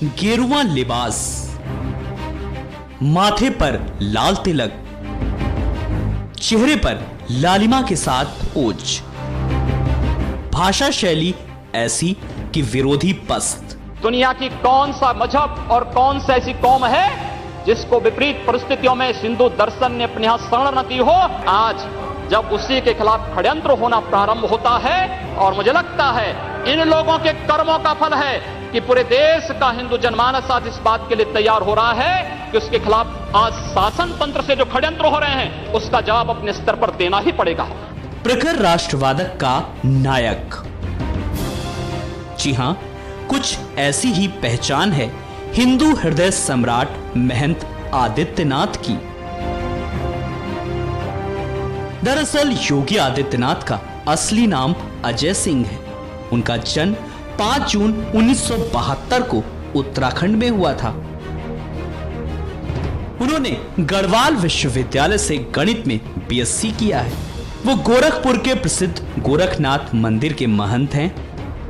गेरुआ लिबास, माथे पर लाल तिलक, चेहरे पर लालिमा के साथ ओज, भाषा शैली ऐसी कि विरोधी पस्त। दुनिया की कौन सा मजहब और कौन सी ऐसी कौम है जिसको विपरीत परिस्थितियों में हिंदू दर्शन ने अपने यहां शरण न दी हो। आज जब उसी के खिलाफ षड्यंत्र होना प्रारंभ होता है, और मुझे लगता है इन लोगों के कर्मों का फल है कि पूरे देश का हिंदू जनमानस आज इस बात के लिए तैयार हो रहा है कि उसके खिलाफ आज शासन तंत्र से जो षड्यंत्र हो रहे हैं उसका जवाब अपने स्तर पर देना ही पड़ेगा। प्रखर राष्ट्रवादक का नायक। जी हां, कुछ ऐसी ही पहचान है हिंदू हृदय सम्राट महंत आदित्यनाथ की। दरअसल योगी आदित्यनाथ का असली नाम अजय सिंह है। उनका जन्म 5 जून 1972 को उत्तराखंड में हुआ था। उन्होंने गढ़वाल विश्वविद्यालय से गणित में बीएससी किया है। वो गोरखपुर के प्रसिद्ध गोरखनाथ मंदिर के महंत हैं।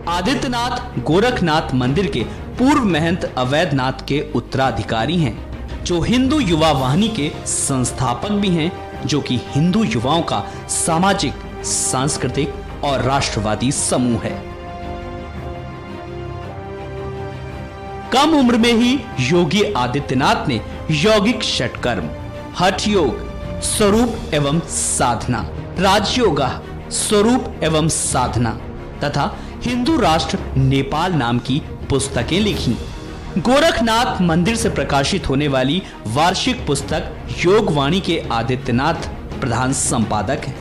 आदित्यनाथ गोरखनाथ मंदिर के पूर्व महंत अवैधनाथ के उत्तराधिकारी हैं, जो हिंदू युवा वाहिनी के संस्थापक भी हैं, जो कि हिंदू युवाओं का सामाजिक, सांस्कृतिक और राष्ट्रवादी समूह है। कम उम्र में ही योगी आदित्यनाथ ने यौगिक षटकर्म, हठ योग, स्वरूप एवं साधना, राजयोगा, स्वरूप एवं साधना तथा हिंदू राष्ट्र नेपाल नाम की पुस्तकें लिखी। गोरखनाथ मंदिर से प्रकाशित होने वाली वार्षिक पुस्तक योगवाणी के आदित्यनाथ प्रधान संपादक हैं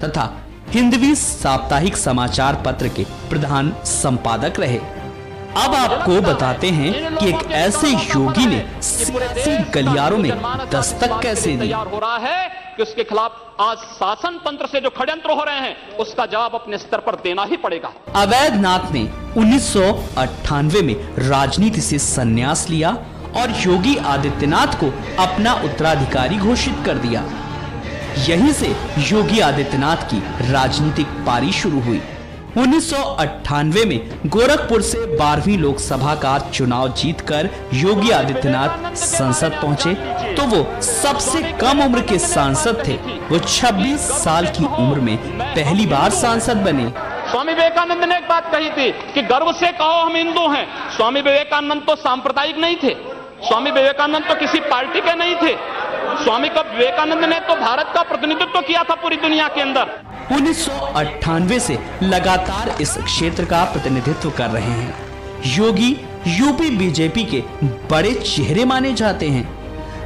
तथा हिंदवी साप्ताहिक समाचार पत्र के प्रधान संपादक रहे। अब आपको बताते हैं कि एक ऐसे योगी ने सियासी गलियारों में दस्तक कैसे दी। हो रहा है कि उसके खिलाफ आज शासन तंत्र से जो षड्यंत्र हो रहे हैं उसका जवाब अपने स्तर पर देना ही पड़ेगा। अवैधनाथ ने 1998 में राजनीति से संन्यास लिया और योगी आदित्यनाथ को अपना उत्तराधिकारी घोषित कर दिया। यहीं से योगी आदित्यनाथ की राजनीतिक पारी शुरू हुई। 1998 में गोरखपुर से 12वीं लोकसभा का चुनाव जीतकर योगी आदित्यनाथ संसद पहुंचे तो वो सबसे कम उम्र के सांसद थे। वो 26 साल की उम्र में पहली बार सांसद बने। स्वामी विवेकानंद ने एक बात कही थी कि गर्व से कहो हम हिंदू हैं। स्वामी विवेकानंद तो सांप्रदायिक नहीं थे, स्वामी विवेकानंद तो किसी पार्टी के नहीं थे। स्वामी विवेकानंद ने तो भारत का प्रतिनिधित्व किया था पूरी दुनिया के अंदर। 1998 से लगातार इस क्षेत्र का प्रतिनिधित्व कर रहे हैं। योगी यूपी बीजेपी के बड़े चेहरे माने जाते हैं।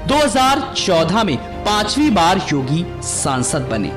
2014 में 5वीं बार योगी सांसद बने।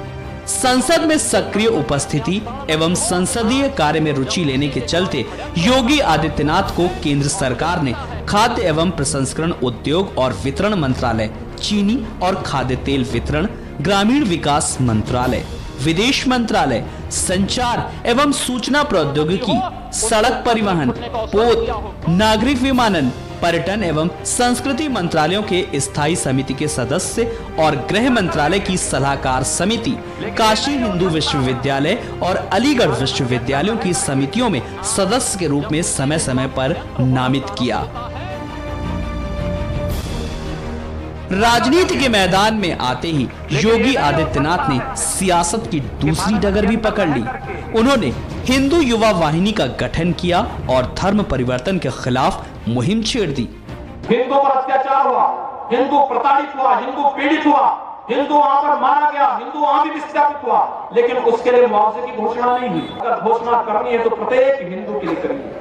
संसद में सक्रिय उपस्थिति एवं संसदीय कार्य में रुचि लेने के चलते योगी आदित्यनाथ को केंद्र सरकार ने खाद्य एवं प्रसंस्करण उद्योग और वितरण मंत्रालय, चीनी और खाद्य तेल वितरण, ग्रामीण विकास मंत्रालय, विदेश मंत्रालय, संचार एवं सूचना प्रौद्योगिकी, सड़क परिवहन, पोत, नागरिक विमानन, पर्यटन एवं संस्कृति मंत्रालयों के स्थायी समिति के सदस्य और गृह मंत्रालय की सलाहकार समिति, काशी हिंदू विश्वविद्यालय और अलीगढ़ विश्वविद्यालयों की समितियों में सदस्य के रूप में समय समय पर नामित किया। राजनीति के मैदान में आते ही योगी आदित्यनाथ ने सियासत की दूसरी डगर भी पकड़ ली। उन्होंने हिंदू युवा वाहिनी का गठन किया और धर्म परिवर्तन के खिलाफ मुहिम छेड़ दी। हिंदू पर अत्याचार हुआ, हिंदू प्रताड़ित हुआ, हिंदू पीड़ित हुआ, हिंदू वहां पर मारा गया, हिंदू वहां भी विस्थापित हुआ, लेकिन उसके लिए मुआवजे की घोषणा नहीं हुई। अगर घोषणा करनी है तो प्रत्येक हिंदू के लिए करिए,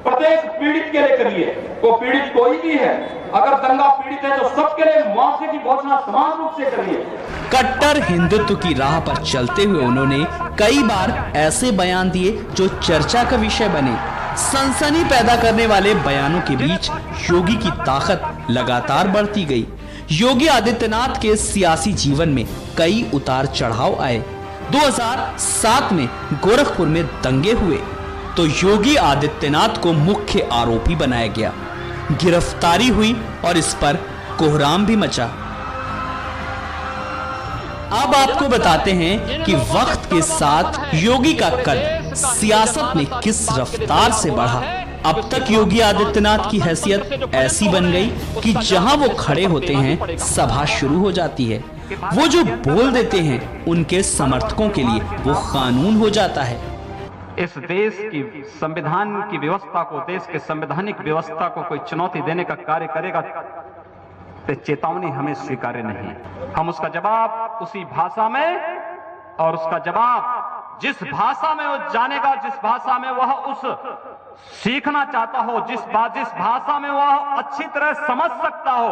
प्रत्येक पीड़ित के लिए करिए। वो पीड़ित कोई भी है, अगर दंगा पीड़ित है तो सबके लिए मुआवजे की घोषणा समान रूप से करिए। कट्टर हिंदुत्व की राह पर चलते हुए उन्होंने कई बार ऐसे बयान दिए जो चर्चा का विषय बने। सनसनी पैदा करने वाले बयानों के बीच योगी की ताकत लगातार बढ़ती गई। योगी आदित्यनाथ के सियासी जीवन में कई उतार चढ़ाव आए। 2007 में गोरखपुर में दंगे हुए तो योगी आदित्यनाथ को मुख्य आरोपी बनाया गया। गिरफ्तारी हुई और इस पर कोहराम भी मचा। अब आपको बताते हैं कि वक्त के साथ योगी का कद सियासत में किस रफ्तार से बढ़ा। अब तक योगी आदित्यनाथ की हैसियत ऐसी बन गई कि जहां वो खड़े होते हैं सभा शुरू हो जाती है। वो जो बोल देते हैं उनके समर्थकों के लिए वो कानून हो जाता है। इस देश की संविधान की व्यवस्था को, देश के संवैधानिक व्यवस्था को कोई चुनौती देने का कार्य करेगा तो चेतावनी हमें स्वीकार्य नहीं। हम उसका जवाब उसी भाषा में, और उसका जवाब जिस भाषा में वो जानेगा, जिस भाषा में वह उस सीखना चाहता हो, जिस भाषा में वह अच्छी तरह समझ सकता हो,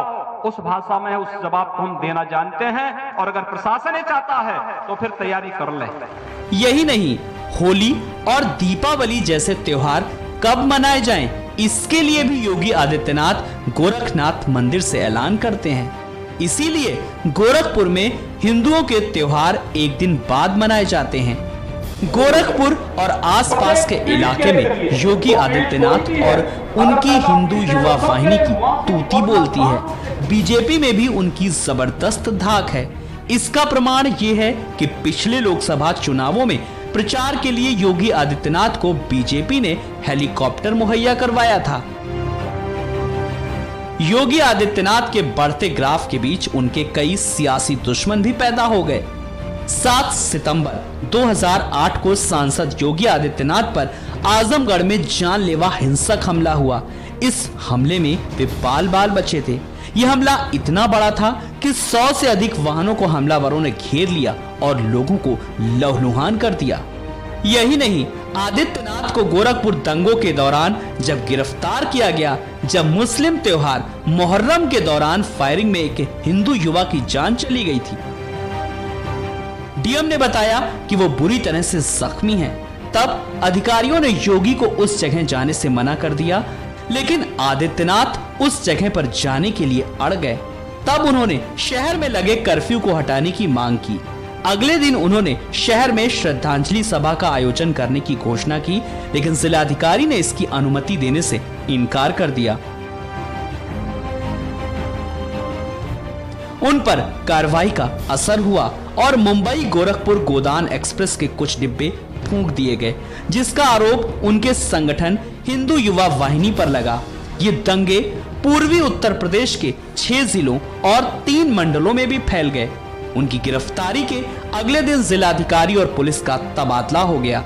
उस भाषा में उस जवाब को हम देना जानते हैं। और अगर प्रशासन ही चाहता है तो फिर तैयारी कर ले। यही नहीं, होली और दीपावली जैसे त्योहार कब मनाए जाएं, इसके लिए भी योगी आदित्यनाथ गोरखनाथ मंदिर से ऐलान करते हैं। इसीलिए गोरखपुर में हिंदुओं के त्योहार एक दिन बाद मनाए जाते हैं। गोरखपुर और आसपास के इलाके में योगी आदित्यनाथ और उनकी हिंदू युवा वाहिनी की तूती बोलती है। बीजेपी में भी उनकी जबरदस्त धाक है। इसका प्रमाण ये है कि पिछले लोकसभा चुनावों में प्रचार के लिए योगी आदित्यनाथ को बीजेपी ने हेलीकॉप्टर मुहैया करवाया था। योगी आदित्यनाथ के बढ़ते ग्राफ के बीच उनके कई सियासी दुश्मन भी पैदा हो गए। 7 सितंबर 2008 को सांसद योगी आदित्यनाथ पर आजमगढ़ में जानलेवा हिंसक हमला हुआ। इस हमले में वे बाल बाल बचे थे। यह हमला इतना बड़ा था कि 100 से अधिक वाहनों को हमलावरों ने घेर लिया और लोगों को लहूलुहान कर दिया। यही नहीं, आदित्यनाथ को गोरखपुर दंगों के दौरान जब गिरफ्तार किया गया, जब मुस्लिम त्योहार मुहर्रम के दौरान फायरिंग में एक हिंदू युवा की जान चली गई थी। डीएम ने बताया कि वो बुरी तरह से जख्मी हैं। तब अधिकारियों ने योगी को उस जगह जाने से मना कर दिया, लेकिन आदित्यनाथ उस जगह पर जाने के लिए अड़ गए। तब उन्होंने शहर में लगे कर्फ्यू को हटाने की मांग की। अगले दिन उन्होंने शहर में श्रद्धांजलि सभा का आयोजन करने की घोषणा की, लेकिन जिलाधिकारी ने इसकी अनुमति देने से इनकार कर दिया। उन पर कार्रवाई का असर हुआ और मुंबई गोरखपुर गोदान एक्सप्रेस के कुछ डिब्बे फूंक दिए गए, जिसका आरोप उनके संगठन हिंदू युवा वाहिनी पर लगा। ये दंगे पूर्वी उत्तर प्रदेश के 6 जिलों और 3 मंडलों में भी फैल गए। उनकी गिरफ्तारी के अगले दिन जिलाधिकारी और पुलिस का तबादला हो गया।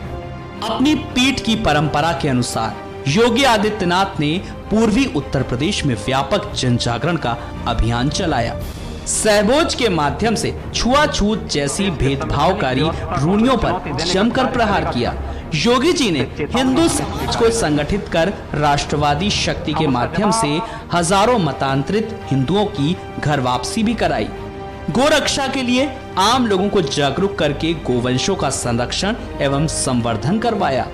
अपनी पीठ की परंपरा के अनुसार योगी आदित्यनाथ ने पूर्वी उत्तर प्रदेश में व्यापक जन जागरण का अभियान चलाया। सहभोज के माध्यम से छुआछूत जैसी भेदभावकारी रूढ़ियों पर जमकर प्रहार किया। योगी जी ने हिंदू समाज को संगठित कर राष्ट्रवादी शक्ति के माध्यम से हजारों मतांतरित हिंदुओं की घर वापसी भी कराई। गोरक्षा के लिए आम लोगों को जागरूक करके गोवंशों का संरक्षण एवं संवर्धन करवाया।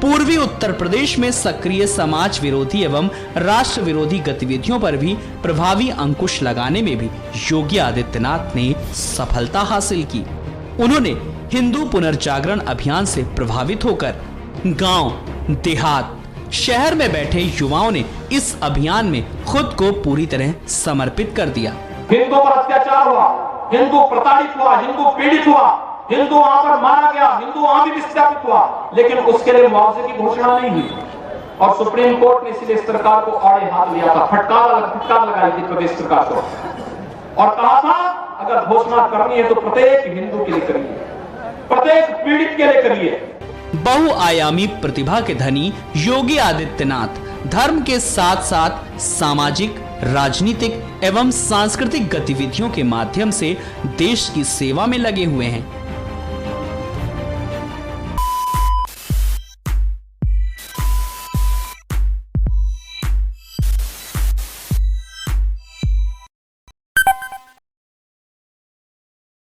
पूर्वी उत्तर प्रदेश में सक्रिय समाज विरोधी एवं राष्ट्र विरोधी गतिविधियों पर भी प्रभावी अंकुश लगाने में भी योगी आदित्यनाथ ने सफलता हासिल की। उन्होंने हिंदू पुनर्जागरण अभियान से प्रभावित होकर गांव, देहात, शहर में बैठे युवाओं ने इस अभियान में खुद को पूरी तरह समर्पित कर दिया। हिंदू पर अत्याचार हुआ, हिंदू प्रताड़ित हुआ, हिंदू पीड़ित हुआ, हिंदू वहां पर मारा गया, हिंदू वहां भी विस्थापित हुआ, लेकिन उसके लिए मुआवजे की घोषणा नहीं हुई। और सुप्रीम कोर्ट ने इसलिए सरकार को आड़े हाथ लिया था, फटकार लगाई थी प्रदेश सरकार को और कहा था अगर घोषणा करनी है तो प्रत्येक हिंदू के लिए करिए, प्रत्येक पीड़ित के लिए करिए। बहुआयामी प्रतिभा के धनी योगी आदित्यनाथ धर्म के साथ साथ सामाजिक, राजनीतिक एवं सांस्कृतिक गतिविधियों के माध्यम से देश की सेवा में लगे हुए हैं।